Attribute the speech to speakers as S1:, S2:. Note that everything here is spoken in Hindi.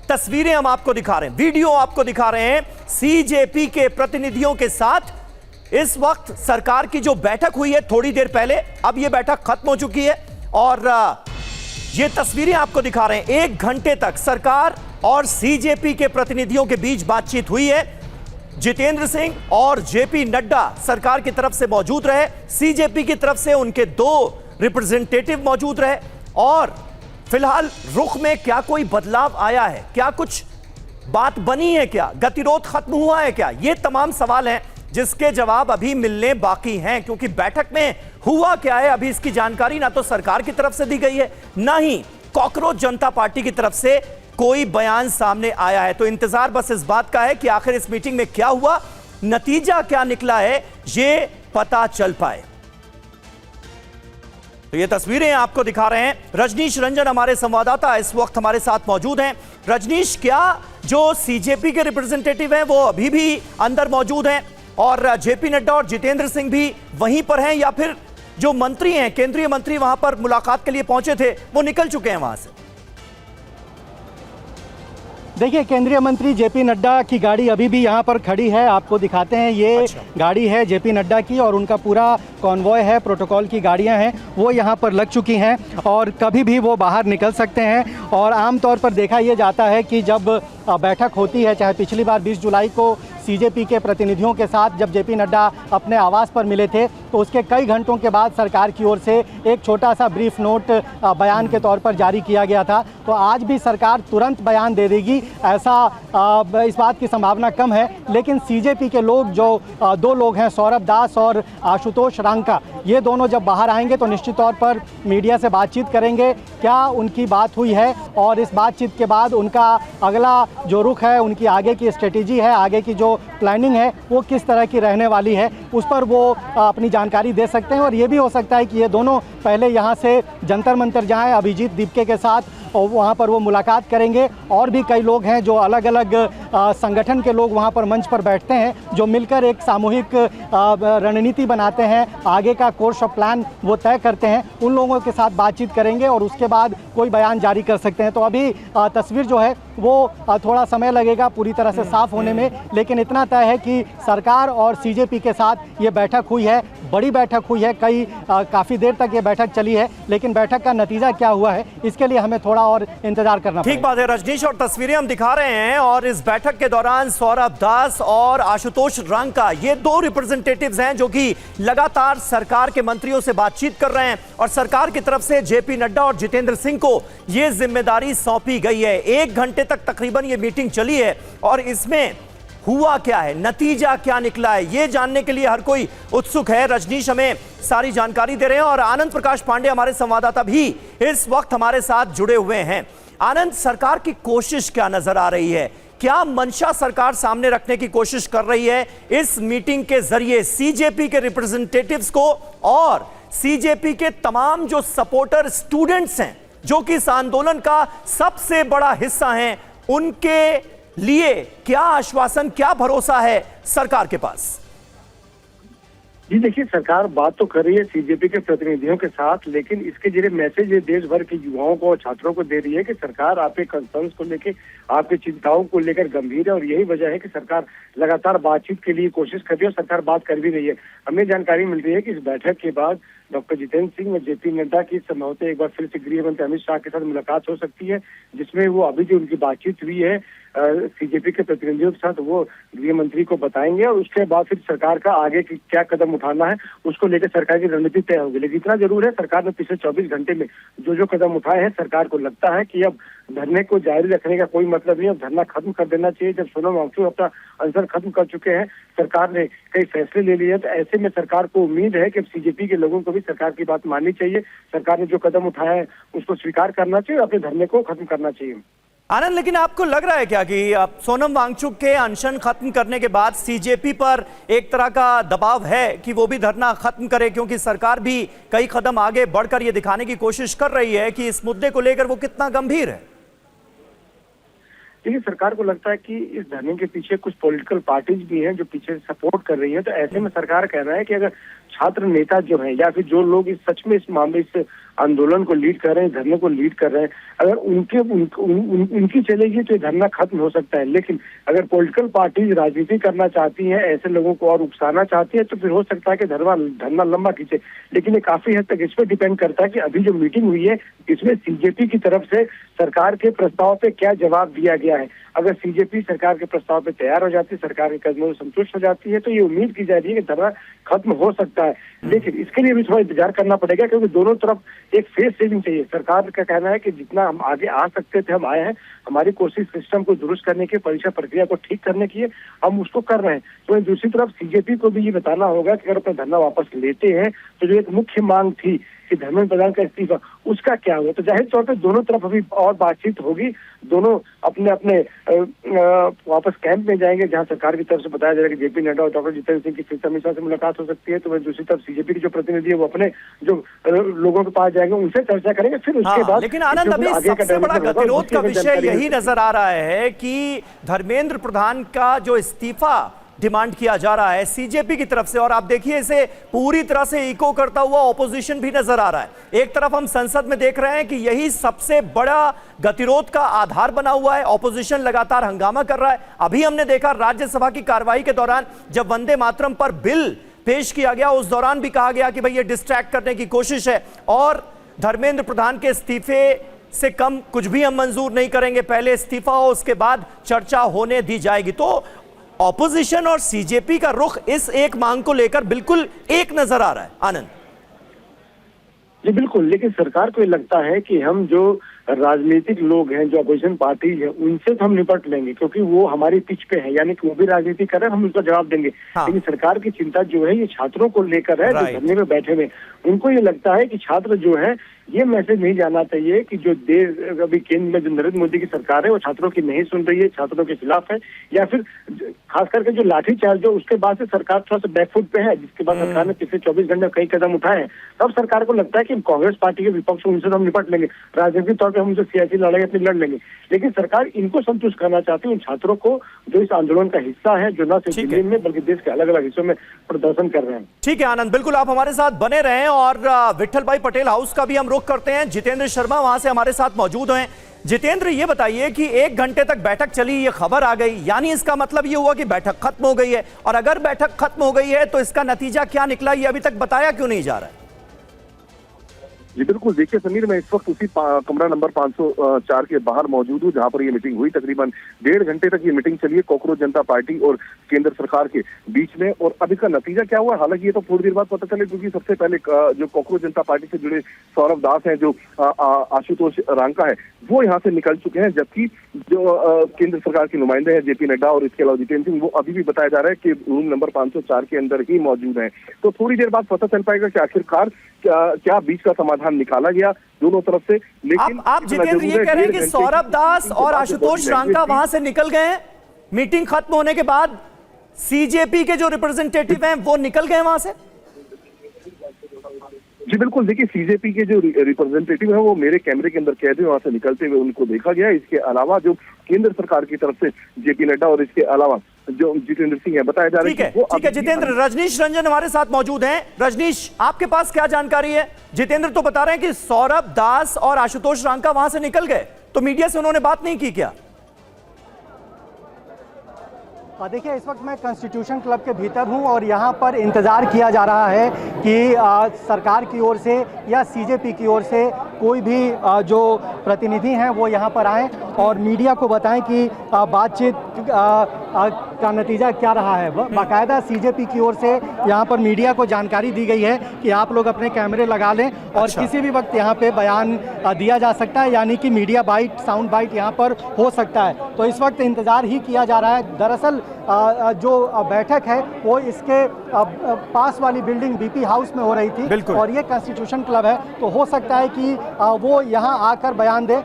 S1: तस्वीरें हम आपको दिखा रहे हैं, वीडियो आपको दिखा रहे हैं सीजेपी के प्रतिनिधियों के साथ। इस वक्त सरकार की जो बैठक हुई है थोड़ी देर पहले, अब यह बैठक खत्म हो चुकी है और ये तस्वीरें आपको दिखा रहे हैं। 1 घंटे तक सरकार और सीजेपी के प्रतिनिधियों के बीच बातचीत हुई है। जितेंद्र सिंह और जेपी नड्डा सरकार की तरफ से मौजूद रहे, सीजेपी की तरफ से उनके 2 रिप्रेजेंटेटिव मौजूद रहे। और फिलहाल रुख में क्या कोई बदलाव आया है, क्या कुछ बात बनी है, क्या गतिरोध खत्म हुआ है, क्या ये तमाम सवाल हैं जिसके जवाब अभी मिलने बाकी हैं, क्योंकि बैठक में हुआ क्या है अभी इसकी जानकारी ना तो सरकार की तरफ से दी गई है, ना ही कॉकरोच जनता पार्टी की तरफ से कोई बयान सामने आया है। तो इंतजार बस इस बात का है कि आखिर इस मीटिंग में क्या हुआ, नतीजा क्या निकला है, ये पता चल पाए। तो ये तस्वीरें आपको दिखा रहे हैं। रजनीश रंजन हमारे संवाददाता इस वक्त हमारे साथ मौजूद हैं। रजनीश, क्या जो सीजेपी के रिप्रेजेंटेटिव हैं वो अभी भी अंदर मौजूद हैं और जेपी नड्डा और जितेंद्र सिंह भी वहीं पर हैं, या फिर जो मंत्री हैं, केंद्रीय मंत्री वहां पर मुलाकात के लिए पहुंचे थे, वो निकल चुके हैं वहां से?
S2: देखिए, केंद्रीय मंत्री जेपी नड्डा की गाड़ी अभी भी यहाँ पर खड़ी है, आपको दिखाते हैं। ये गाड़ी है जेपी नड्डा की और उनका पूरा कॉन्वॉय है, प्रोटोकॉल की गाड़ियाँ हैं, वो यहाँ पर लग चुकी हैं और कभी भी वो बाहर निकल सकते हैं। और आमतौर पर देखा ये जाता है कि जब बैठक होती है, चाहे पिछली बार 20 जुलाई को सीजेपी के प्रतिनिधियों के साथ जब जेपी नड्डा अपने आवास पर मिले थे, तो उसके कई घंटों के बाद सरकार की ओर से एक छोटा सा ब्रीफ नोट बयान के तौर पर जारी किया गया था। तो आज भी सरकार तुरंत बयान दे देगी ऐसा इस बात की संभावना कम है। लेकिन सीजेपी के लोग जो 2 लोग हैं, सौरभ दास और आशुतोष रांका, ये दोनों जब बाहर आएंगे तो निश्चित तौर पर मीडिया से बातचीत करेंगे, क्या उनकी बात हुई है और इस बातचीत के बाद उनका अगला जो रुख है, उनकी आगे की स्ट्रेटेजी है, आगे की जो प्लानिंग है वो किस तरह की रहने वाली है, उस पर वो अपनी जानकारी दे सकते हैं। और ये भी हो सकता है कि ये दोनों पहले यहाँ से जंतर मंतर जाएं अभिजीत दीपके के साथ और वहाँ पर वो मुलाकात करेंगे। और भी कई लोग हैं जो अलग अलग संगठन के लोग वहाँ पर मंच पर बैठते हैं, जो मिलकर एक सामूहिक रणनीति बनाते हैं, आगे का कोर्स ऑफ प्लान वो तय करते हैं। उन लोगों के साथ बातचीत करेंगे और उसके बाद कोई बयान जारी कर सकते हैं। तो अभी तस्वीर जो है वो थोड़ा समय लगेगा पूरी तरह से साफ होने में, लेकिन इतना तय है कि सरकार और सीजेपी के साथ ये बैठक हुई है, बड़ी बैठक हुई है, काफ़ी देर तक ये बैठक चली है। लेकिन बैठक का नतीजा क्या हुआ है इसके लिए हमें थोड़ा और इंतजार करना पड़ेगा।
S1: ठीक बात है रजनीश, और तस्वीरें हम दिखा रहे हैं। और इस बैठक के दौरान सौरभ दास और आशुतोष रांका, ये 2 रिप्रेजेंटेटिव्स हैं जो कि लगातार सरकार के मंत्रियों से बातचीत कर रहे हैं और सरकार की तरफ से जेपी नड्डा और जितेंद्र सिंह को यह जिम्मेदारी सौंपी गई है। 1 घंटे तक तकरीबन ये मीटिंग चली है और इसमें हुआ क्या है, नतीजा क्या निकला है, यह जानने के लिए हर कोई उत्सुक है। रजनीश हमें सारी जानकारी दे रहे हैं और आनंद प्रकाश पांडे हमारे संवाददाता भी इस वक्त हमारे साथ जुड़े हुए हैं। आनंद, सरकार की कोशिश क्या नजर आ रही है, क्या मंशा सरकार सामने रखने की कोशिश कर रही है इस मीटिंग के जरिए सीजेपी के रिप्रेजेंटेटिव्स को और सीजेपी के तमाम जो सपोर्टर स्टूडेंट्स हैं जो कि इस आंदोलन का सबसे बड़ा हिस्सा हैं, उनके लिए क्या आश्वासन, क्या भरोसा है सरकार के पास?
S3: जी देखिए, सरकार बात तो कर रही है सीजेपी के प्रतिनिधियों के साथ, लेकिन इसके जरिए मैसेज ये देश भर के युवाओं को और छात्रों को दे रही है कि सरकार आपके कंसर्न्स को लेकर, आपकी चिंताओं को लेकर गंभीर है और यही वजह है कि सरकार लगातार बातचीत के लिए कोशिश कर रही है और सरकार बात कर भी रही है। हमें जानकारी मिल रही है कि इस बैठक के बाद डॉक्टर जितेंद्र सिंह और जेपी नड्डा की संभवतः एक बार फिर से गृह मंत्री अमित शाह के साथ मुलाकात हो सकती है, जिसमें वो अभी जो उनकी बातचीत हुई है सीजेपी के प्रतिनिधियों के साथ वो गृह मंत्री को बताएंगे और उसके बाद फिर सरकार का आगे की क्या कदम उठाना है उसको लेकर सरकार की रणनीति तय होगी। लेकिन इतना जरूर है, सरकार ने पिछले 24 घंटे में जो कदम उठाए हैं, सरकार को लगता है कि अब धरने को जारी रखने का कोई मतलब नहीं, अब धरना खत्म कर देना चाहिए। जब सोनम वांगचुक अपना आंसर खत्म कर चुके हैं, सरकार ने कई फैसले ले लिए हैं, तो ऐसे में सरकार को उम्मीद है कि अब सीजेपी के लोगों को भी सरकार की बात माननी चाहिए, सरकार ने जो कदम उठाया है उसको स्वीकार करना चाहिए, अपने धरने को खत्म करना चाहिए।
S1: आनंद, लेकिन आपको लग रहा है क्या कि अब सोनम वांगचुक के अनशन खत्म करने के बाद सीजेपी पर एक तरह का दबाव है कि वो भी धरना खत्म करे, क्योंकि सरकार भी कई कदम आगे बढ़कर ये दिखाने की कोशिश कर रही है कि इस मुद्दे को लेकर वो कितना गंभीर है?
S3: देखिए, सरकार को लगता है कि इस धरने के पीछे कुछ पॉलिटिकल पार्टीज भी हैं जो पीछे सपोर्ट कर रही है, तो ऐसे में सरकार कह रहा है कि अगर छात्र नेता जो हैं या फिर जो लोग इस सच में इस मामले इस आंदोलन को लीड कर रहे हैं, धरने को लीड कर रहे हैं, अगर उनकी चलेगी तो ये धरना खत्म हो सकता है। लेकिन अगर पॉलिटिकल पार्टी राजनीति करना चाहती हैं, ऐसे लोगों को और उकसाना चाहती है, तो फिर हो सकता है कि धरना लंबा खींचे। लेकिन ये काफी हद तक इस पर डिपेंड करता है कि अभी जो मीटिंग हुई है इसमें सीजेपी की तरफ से सरकार के प्रस्ताव पे क्या जवाब दिया गया है। अगर सीजेपी सरकार के प्रस्ताव पे तैयार हो जाती है, सरकार के कदमों से संतुष्ट हो जाती है, तो ये उम्मीद की जा रही है कि धरना खत्म हो सकता है। लेकिन इसके लिए भी थोड़ा इंतजार करना पड़ेगा, क्योंकि दोनों तरफ एक फेस सेविंग चाहिए। सरकार का कहना है कि जितना हम आगे आ सकते थे हम आए हैं, हमारी कोशिश सिस्टम को दुरुस्त करने की, परीक्षा प्रक्रिया को ठीक करने की है, हम उसको कर रहे हैं। तो दूसरी तरफ सीजेपी को भी ये बताना होगा कि अगर अपना धरना वापस लेते हैं तो जो एक मुख्य मांग थी कि धर्मेंद्र प्रधान का इस्तीफा, उसका क्या हुआ। तो जाहिर तौर पर दोनों तरफ अभी और बातचीत होगी, दोनों अपने अपने वापस कैंप में जाएंगे, जहां सरकार की तरफ से बताया जा रहा है कि जेपी नड्डा और डॉक्टर जितेंद्र सिंह की फिर से अमित शाह से मुलाकात हो सकती है। तो वह दूसरी तरफ सीजेपी के जो प्रतिनिधि है वो अपने जो लोगों के पास जाएंगे, उनसे चर्चा करेंगे, फिर उसके बाद।
S1: लेकिन आनंद, अभी सबसे बड़ा गतिरोध का विषय यही नजर आ रहा है कि धर्मेंद्र प्रधान का जो इस्तीफा डिमांड किया जा रहा है सीजेपी की तरफ से, और आप देखिए इसे पूरी तरह से इको करता हुआ ऑपोजिशन भी नजर आ रहा है। एक तरफ हम संसद में देख रहे हैं कि यही सबसे बड़ा गतिरोध का आधार बना हुआ है, ऑपोजिशन लगातार हंगामा कर रहा है। अभी हमने देखा राज्यसभा की कार्रवाई के दौरान जब वंदे मातरम पर बिल पेश किया गया, उस दौरान भी कहा गया कि भाई ये डिस्ट्रैक्ट करने की कोशिश है और धर्मेंद्र प्रधान के इस्तीफे से कम कुछ भी हम मंजूर नहीं करेंगे, पहले इस्तीफा हो उसके बाद चर्चा होने दी जाएगी। तो ऑपोजिशन और सीजेपी का रुख इस एक मांग को लेकर बिल्कुल एक नजर आ रहा है। आनंद
S3: जी बिल्कुल, लेकिन सरकार को ये लगता है कि हम जो राजनीतिक लोग हैं, जो अपोजिशन पार्टी है, उनसे तो हम निपट लेंगे, क्योंकि वो हमारी पिच पे है, यानी कि वो भी राजनीति कर रहे हैं, हम उसका जवाब देंगे।
S1: हाँ।
S3: लेकिन सरकार की चिंता जो है ये छात्रों को लेकर है, जो धरने में बैठे हुए। उनको ये लगता है कि छात्र जो है ये मैसेज नहीं जाना चाहिए कि जो देश अभी केंद्र में जो नरेंद्र मोदी की सरकार है वो छात्रों की नहीं सुन रही है, छात्रों के खिलाफ है, या फिर खास करके जो लाठीचार्ज हो उसके बाद से सरकार थोड़ा सा बैकफुट पे है, जिसके बाद सरकार ने पिछले 24 घंटे कई कदम उठाए हैं। तब सरकार को लगता है कि कांग्रेस पार्टी के विपक्ष उनसे तो हम निपट लेंगे, राजनीतिक तौर पर हम उनसे सियासी लड़ाई अपनी लड़ लेंगे। लेकिन सरकार इनको संतुष्ट करना चाहती है, उन छात्रों को जो इस आंदोलन का हिस्सा है, जो न सिर्फ दिल्ली में बल्कि देश के अलग अलग हिस्सों में प्रदर्शन कर रहे हैं।
S1: ठीक है आनंद, बिल्कुल आप हमारे साथ बने रहें और विट्ठल भाई पटेल हाउस का भी हम रुख करते हैं। जितेंद्र शर्मा वहां से हमारे साथ मौजूद हैं। जितेंद्र, ये बताइए कि 1 घंटे तक बैठक चली, ये खबर आ गई, यानी इसका मतलब ये हुआ कि बैठक खत्म हो गई है, और अगर बैठक खत्म हो गई है तो इसका नतीजा क्या निकला ये अभी तक बताया क्यों नहीं जा रहा है?
S4: जी बिल्कुल, देखिए समीर, मैं इस वक्त उसी कमरा नंबर 504 के बाहर मौजूद हूँ जहां पर ये मीटिंग हुई। तकरीबन 1.5 घंटे तक ये मीटिंग चली है कॉकरोच जनता पार्टी और केंद्र सरकार के बीच में। और अब इसका नतीजा क्या हुआ, हालांकि ये तो थोड़ी देर बाद पता चले, क्योंकि सबसे पहले जो कॉकरोच जनता पार्टी से जुड़े सौरभ दास हैं, जो आशुतोष रांका है, वो यहाँ से निकल चुके हैं, जबकि जो केंद्र सरकार के नुमाइंदे हैं जेपी नड्डा और इसके अलावा जितेंद्र सिंह, वो अभी भी बताया जा रहा है कि रूम नंबर 504 के अंदर ही मौजूद हैं। तो थोड़ी देर बाद पता चल पाएगा कि आखिरकार क्या बीच का समाधान निकाला गया दोनों तरफ से। लेकिन
S1: आप जितेंद्र ये कह रहे हैं कि सौरभ दास और आशुतोष रांका वहां से निकल गए हैं, मीटिंग खत्म होने के बाद सीजेपी के जो रिप्रेजेंटेटिव हैं वो निकल गए वहां से?
S4: जी बिल्कुल, देखिए सीजेपी के जो रिप्रेजेंटेटिव है वो मेरे कैमरे के अंदर कैद है, वहां से निकलते हुए उनको देखा गया। इसके अलावा जो केंद्र सरकार की तरफ से जेपी नड्डा और इसके अलावा जो जितेंद्र सिंह है, बताया जा रहा है।
S1: ठीक है जितेंद्र, रजनीश रंजन हमारे साथ मौजूद हैं। रजनीश, आपके पास क्या जानकारी है? जितेंद्र तो बता रहे हैं कि सौरभ दास और आशुतोष रांका वहां से निकल गए, तो मीडिया से उन्होंने बात नहीं की क्या?
S2: देखिए, इस वक्त मैं कॉन्स्टिट्यूशन क्लब के भीतर हूं और यहां पर इंतज़ार किया जा रहा है कि सरकार की ओर से या सीजेपी की ओर से कोई भी जो प्रतिनिधि हैं वो यहां पर आएं और मीडिया को बताएं कि बातचीत का नतीजा क्या रहा है। बाकायदा सीजेपी की ओर से यहां पर मीडिया को जानकारी दी गई है कि आप लोग अपने कैमरे लगा लें और किसी भी वक्त यहां पे बयान दिया जा सकता है, यानी कि मीडिया बाइट, साउंड बाइट यहां पर हो सकता है। तो इस वक्त इंतज़ार ही किया जा रहा है। दरअसल जो बैठक है वो इसके पास वाली बिल्डिंग बीपी हाउस में हो रही थी और ये कॉन्स्टिट्यूशन क्लब है, तो हो सकता है कि वो यहाँ आकर बयान दे।